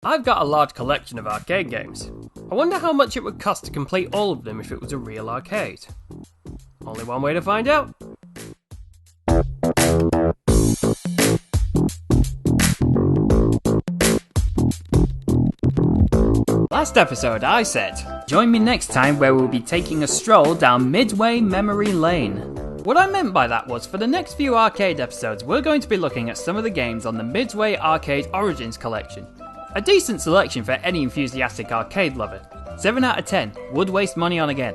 I've got a large collection of arcade games. I wonder how much it would cost to complete all of them if it was a real arcade. Only one way to find out. Last episode I said, join me next time where we'll be taking a stroll down Midway Memory Lane. What I meant by that was for the next few arcade episodes we're going to be looking at some of the games on the Midway Arcade Origins collection. A decent selection for any enthusiastic arcade lover. 7 out of 10, would waste money on again.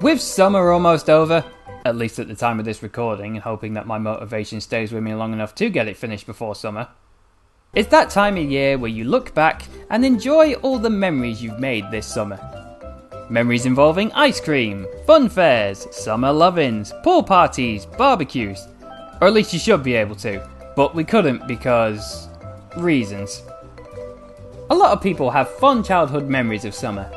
With summer almost over, at least at the time of this recording, hoping that my motivation stays with me long enough to get it finished before summer. It's that time of year where you look back and enjoy all the memories you've made this summer. Memories involving ice cream, fun fairs, summer love-ins, pool parties, barbecues. Or at least you should be able to, but we couldn't because... reasons. A lot of people have fond childhood memories of summer.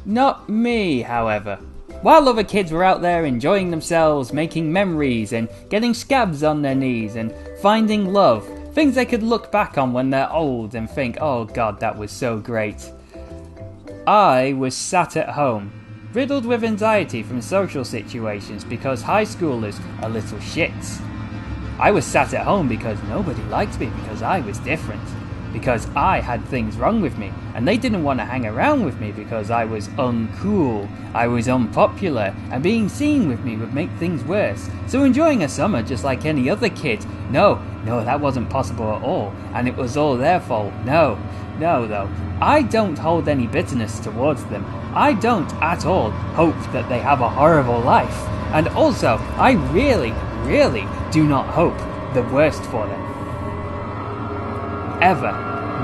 Not me, however. While other kids were out there enjoying themselves, making memories and getting scabs on their knees and finding love, things they could look back on when they're old and think, oh god, that was so great. I was sat at home, riddled with anxiety from social situations because high schoolers are little shits. I was sat at home because nobody liked me because I was different. Because I had things wrong with me, and they didn't want to hang around with me because I was uncool, I was unpopular, and being seen with me would make things worse. So enjoying a summer just like any other kid, no, that wasn't possible at all, and it was all their fault, no though. I don't hold any bitterness towards them. I don't at all hope that they have a horrible life, and also, I really do not hope the worst for them. Ever.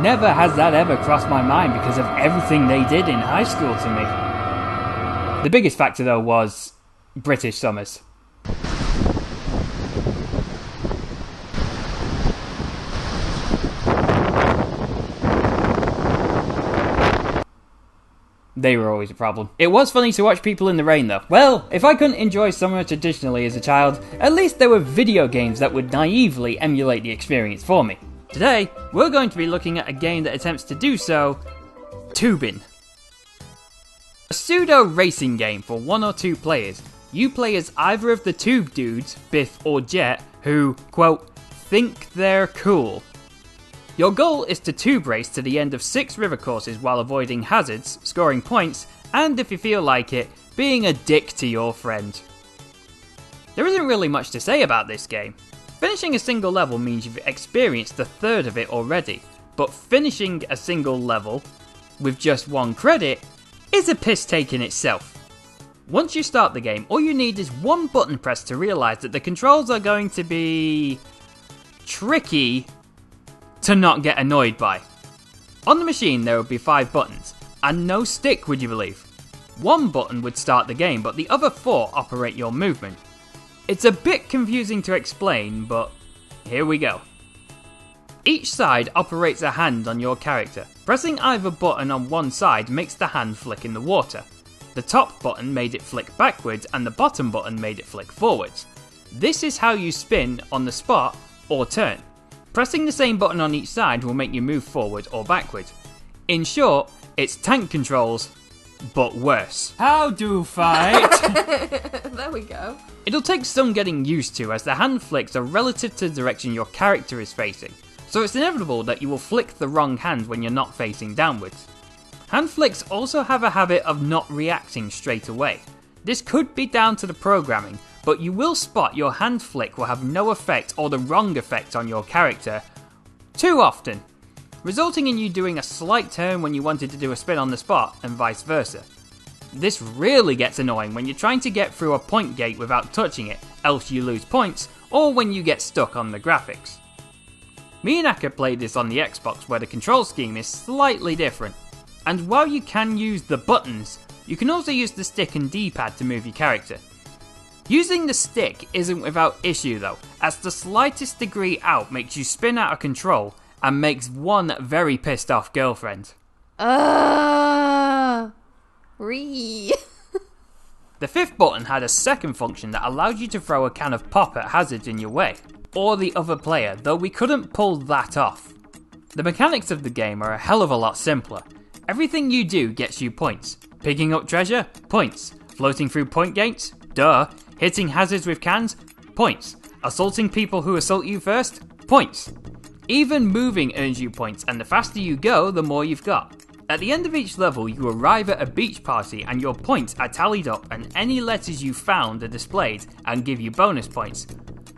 Never has that ever crossed my mind because of everything they did in high school to me. The biggest factor though was British summers. They were always a problem. It was funny to watch people in the rain though. Well, if I couldn't enjoy summer traditionally as a child, at least there were video games that would naively emulate the experience for me. Today, we're going to be looking at a game that attempts to do so, Toobin. A pseudo-racing game for 1 or 2 players. You play as either of the tube dudes, Biff or Jet, who, quote, think they're cool. Your goal is to tube race to the end of 6 river courses while avoiding hazards, scoring points, and if you feel like it, being a dick to your friend. There isn't really much to say about this game. Finishing a single level means you've experienced a third of it already, but finishing a single level with just 1 credit is a piss take in itself. Once you start the game, all you need is 1 button press to realise that the controls are going to be tricky to not get annoyed by. On the machine there would be 5 buttons, and no stick, would you believe. 1 button would start the game, but the other 4 operate your movement. It's a bit confusing to explain, but here we go. Each side operates a hand on your character. Pressing either button on one side makes the hand flick in the water. The top button made it flick backwards and the bottom button made it flick forwards. This is how you spin on the spot or turn. Pressing the same button on each side will make you move forward or backward. In short, it's tank controls, but worse. How do fight? There we go. It'll take some getting used to as the hand flicks are relative to the direction your character is facing, so it's inevitable that you will flick the wrong hand when you're not facing downwards. Hand flicks also have a habit of not reacting straight away. This could be down to the programming, but you will spot your hand flick will have no effect or the wrong effect on your character too often, resulting in you doing a slight turn when you wanted to do a spin on the spot and vice versa. This really gets annoying when you're trying to get through a point gate without touching it, else you lose points, or when you get stuck on the graphics. Me and Aka played this on the Xbox where the control scheme is slightly different, and while you can use the buttons, you can also use the stick and D-pad to move your character. Using the stick isn't without issue though, as the slightest degree out makes you spin out of control and makes one very pissed off girlfriend. The 5th button had a second function that allowed you to throw a can of pop at hazards in your way, or the other player, though we couldn't pull that off. The mechanics of the game are a hell of a lot simpler. Everything you do gets you points. Picking up treasure? Points. Floating through point gates? Duh. Hitting hazards with cans? Points. Assaulting people who assault you first? Points. Even moving earns you points, and the faster you go, the more you've got. At the end of each level, you arrive at a beach party and your points are tallied up and any letters you found are displayed and give you bonus points.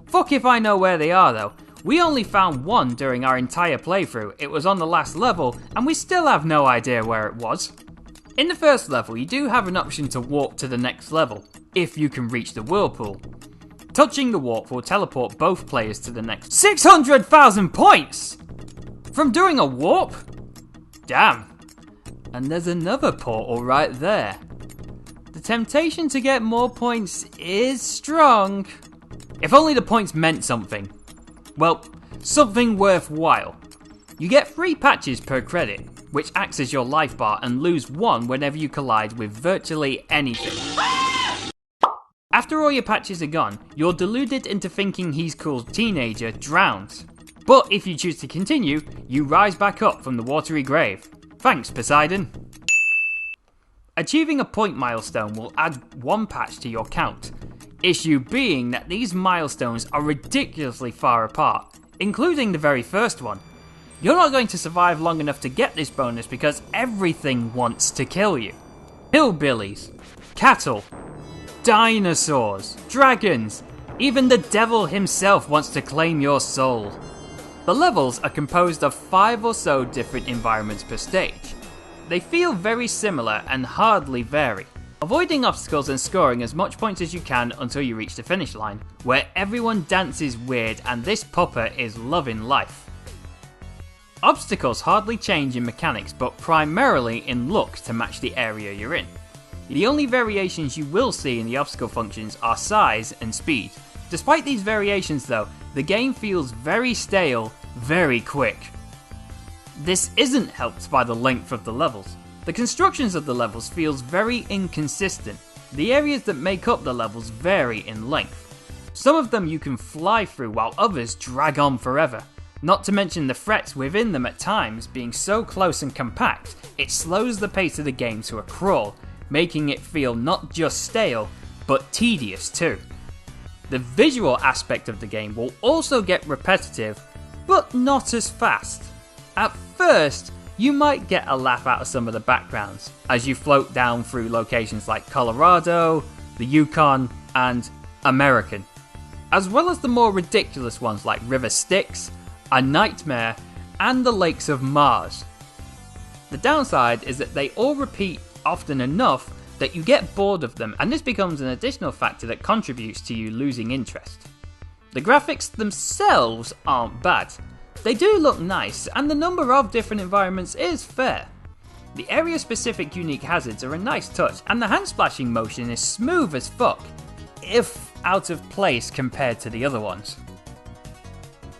Fuck if I know where they are though. We only found one during our entire playthrough. It was on the last level and we still have no idea where it was. In the first level, you do have an option to warp to the next level, if you can reach the whirlpool. Touching the warp will teleport both players to the next 600,000 points! From doing a warp? Damn. And there's another portal right there. The temptation to get more points is strong. If only the points meant something. Well, something worthwhile. You get 3 patches per credit, which acts as your life bar, and lose 1 whenever you collide with virtually anything. After all your patches are gone, you're deluded into thinking he's cool teenager drowns. But if you choose to continue, you rise back up from the watery grave. Thanks, Poseidon. Achieving a point milestone will add 1 patch to your count. Issue being that these milestones are ridiculously far apart, including the very first one. You're not going to survive long enough to get this bonus because everything wants to kill you. Hillbillies, cattle, dinosaurs, dragons, even the devil himself wants to claim your soul. The levels are composed of 5 or so different environments per stage. They feel very similar and hardly vary, avoiding obstacles and scoring as much points as you can until you reach the finish line, where everyone dances weird and this pupper is loving life. Obstacles hardly change in mechanics, but primarily in luck to match the area you're in. The only variations you will see in the obstacle functions are size and speed. Despite these variations though, the game feels very stale, very quick. This isn't helped by the length of the levels. The constructions of the levels feels very inconsistent. The areas that make up the levels vary in length. Some of them you can fly through while others drag on forever. Not to mention the threats within them at times being so close and compact, it slows the pace of the game to a crawl, making it feel not just stale, but tedious too. The visual aspect of the game will also get repetitive, but not as fast. At first, you might get a laugh out of some of the backgrounds, as you float down through locations like Colorado, the Yukon, and American, as well as the more ridiculous ones like River Styx, A Nightmare, and the Lakes of Mars. The downside is that they all repeat often enough that you get bored of them, and this becomes an additional factor that contributes to you losing interest. The graphics themselves aren't bad. They do look nice, and the number of different environments is fair. The area-specific unique hazards are a nice touch, and the hand-splashing motion is smooth as fuck, if out of place compared to the other ones.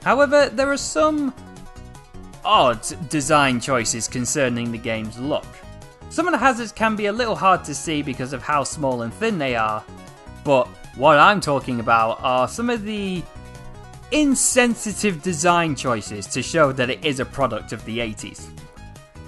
However, there are some odd design choices concerning the game's look. Some of the hazards can be a little hard to see because of how small and thin they are, but what I'm talking about are some of the insensitive design choices to show that it is a product of the 80s.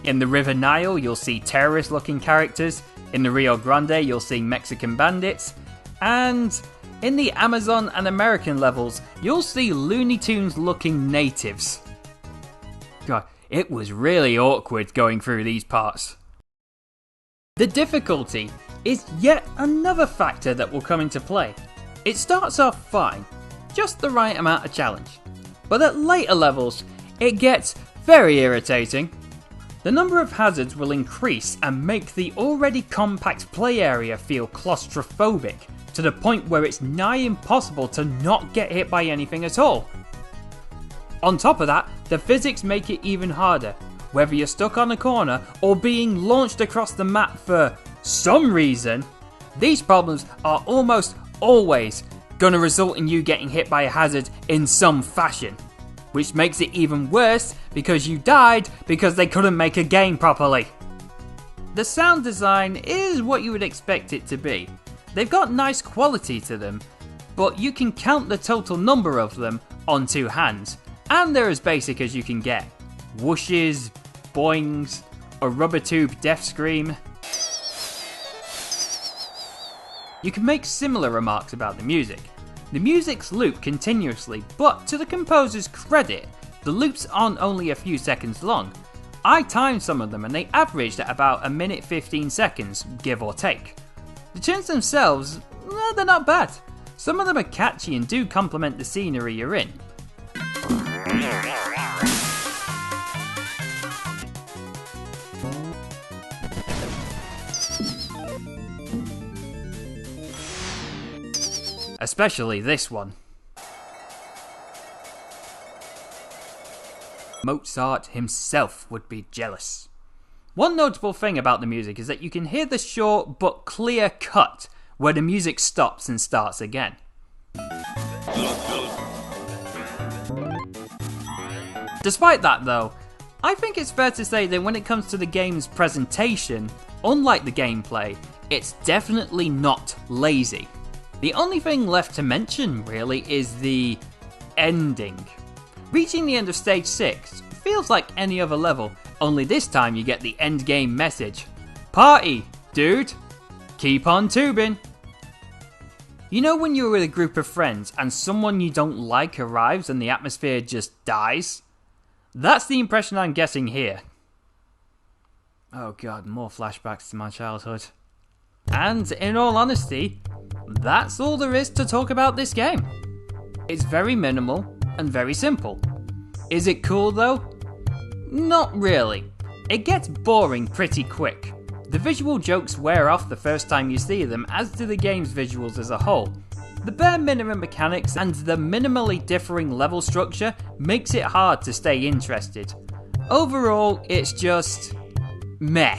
In the River Nile, you'll see terrorist looking characters, in the Rio Grande you'll see Mexican bandits, and in the Amazon and American levels you'll see Looney Tunes looking natives. God, it was really awkward going through these parts. The difficulty is yet another factor that will come into play. It starts off fine, just the right amount of challenge, but at later levels it gets very irritating. The number of hazards will increase and make the already compact play area feel claustrophobic, to the point where it's nigh impossible to not get hit by anything at all. On top of that, the physics make it even harder. Whether you're stuck on a corner or being launched across the map for some reason, these problems are almost always going to result in you getting hit by a hazard in some fashion. Which makes it even worse because you died because they couldn't make a game properly. The sound design is what you would expect it to be. They've got nice quality to them, but you can count the total number of them on 2 hands, and they're as basic as you can get. whooshes, boings, a rubber tube death scream. You can make similar remarks about the music. The music's loop continuously, but to the composer's credit, the loops aren't only a few seconds long. I timed some of them and they averaged at about 1 minute 15 seconds, give or take. The tunes themselves, they're not bad. Some of them are catchy and do complement the scenery you're in. Especially this one. Mozart himself would be jealous. One notable thing about the music is that you can hear the short but clear cut where the music stops and starts again. Despite that though, I think it's fair to say that when it comes to the game's presentation, unlike the gameplay, it's definitely not lazy. The only thing left to mention really is the ending. Reaching the end of stage 6 feels like any other level, only this time you get the end game message. Party, dude! Keep on Toobin! You know when you're with a group of friends and someone you don't like arrives and the atmosphere just dies? That's the impression I'm getting here. Oh god, more flashbacks to my childhood. And in all honesty, that's all there is to talk about this game. It's very minimal and very simple. Is it cool though? Not really. It gets boring pretty quick. The visual jokes wear off the first time you see them, as do the game's visuals as a whole. The bare minimum mechanics and the minimally differing level structure makes it hard to stay interested. Overall, it's just meh.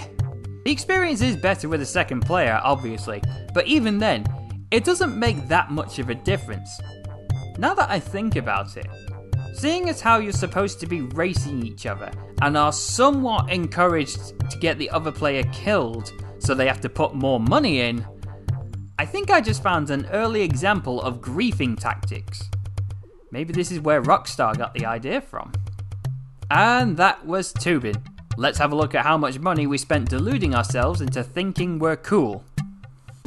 The experience is better with a second player, obviously, but even then, it doesn't make that much of a difference. Now that I think about it, seeing as how you're supposed to be racing each other and are somewhat encouraged to get the other player killed so they have to put more money in, I think I just found an early example of griefing tactics. Maybe this is where Rockstar got the idea from. And that was Toobin. Let's have a look at how much money we spent deluding ourselves into thinking we're cool.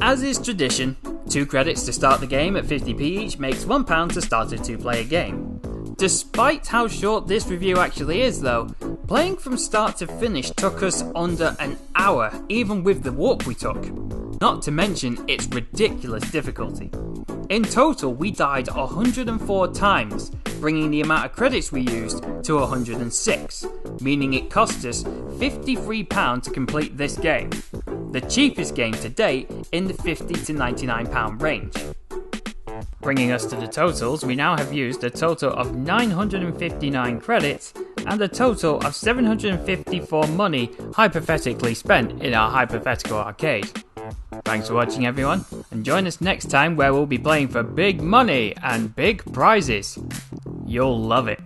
As is tradition, 2 credits to start the game at 50p each makes £1 to start a 2-player game. Despite how short this review actually is though, playing from start to finish took us under an hour, even with the walk we took. Not to mention its ridiculous difficulty. In total, we died 104 times, bringing the amount of credits we used to 106, meaning it cost us £53 to complete this game, the cheapest game to date in the £50 to £99 range. Bringing us to the totals, we now have used a total of 959 credits and a total of 754 money hypothetically spent in our hypothetical arcade. Thanks for watching everyone, and join us next time where we'll be playing for big money and big prizes. You'll love it.